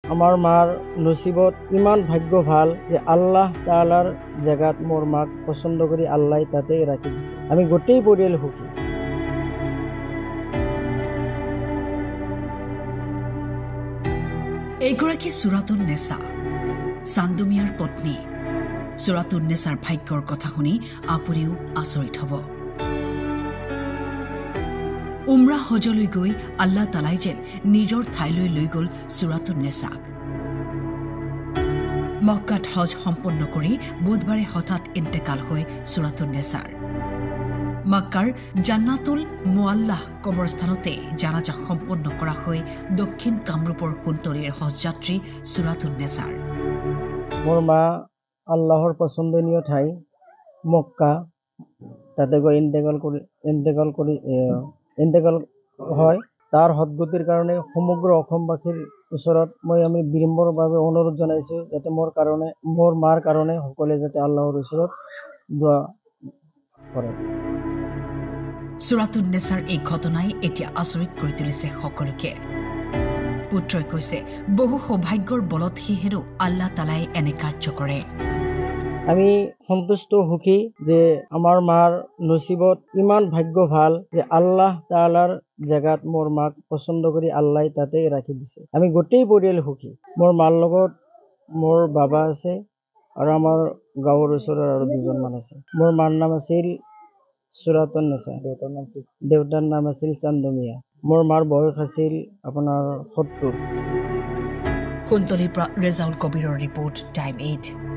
আমার মার নসিবত ইমান ভাগ্য ভাল যে আল্লাহ তাআলার জায়গাত মোর মাক পছন্দ করি আল্লাহ তাতে রাখি দিছে। আমি গোটেই পৰিয়াল সুখী। এগৰাকী চুৰাতুন নেছা, চান্দুমিয়াৰ পত্নী। চুৰাতুন নেছাৰ ভাগ্যৰ কথা শুনি আপুনিও আচৰিত হ'ব। উমৰা হজলৈ গৈ আল্লাহ তালাই যেন নিজৰ ঠাইলৈ লৈ গ'ল চুৰাতুন নেছাক। মক্কাত হজ সম্পন্ন কৰি বুধবাৰে হঠাৎ ইন্তেকাল হৈ চুৰাতুন নেছাৰ। মক্কাৰ জান্নাতুল মুআল্লাহ কবৰস্থানতে জানাজা সম্পন্ন কৰা হৈ দক্ষিণ কামৰূপৰ সোণতলীৰ হজযাত্ৰী চুৰাতুন নেছাৰ। মোৰ মা আল্লাহৰ পছন্দনীয় ঠাই মক্কা, তাতে গৈ ইন্তেকাল হয়। তাৰ সদ্গতিৰ কাৰণে সমগ্ৰ অসমবাসীৰ ওচৰত আমি বিনম্ৰভাৱে অনুৰোধ জনাইছোঁ যাতে মোৰ মাৰ কাৰণে সকলোৱে যাতে আল্লাহৰ ওচৰত দোৱা কৰে। চুৰাতুন নেছাৰ এই ঘটনাই এতিয়া আচৰিত কৰি তুলিছে সকলোকে। পুত্ৰই কৈছে বহু সৌভাগ্যৰ বলতহে হেনো আল্লাহ তালাই এনে কাৰ্য কৰে। আমি সন্তুষ্ট সুখী যে আমার মার নসিবত ইমান ভাগ্য ভাল যে আল্লাহ তাআলার জায়গাত মোর মাক পছন্দ করি আল্লাহ তাতে রাখি দিছে। আমি গোটেই পৰিয়াল সুখী। মোৰ মাৰ লগত মোৰ বাবা আছে আৰু আমাৰ গাঁৱৰ ওচৰৰ আৰু দুজনমান আছে। মোৰ মাৰ নাম আছিল চুৰাতুন নেছা, দেউতাৰ নাম আছিল চান্দুমিয়া। মোৰ মাৰ বয়স আছিল আপোনাৰ 70। সোণতলীৰ পৰা ৰেজাউল কবিৰৰ ৰিপৰ্ট, টাইম 8।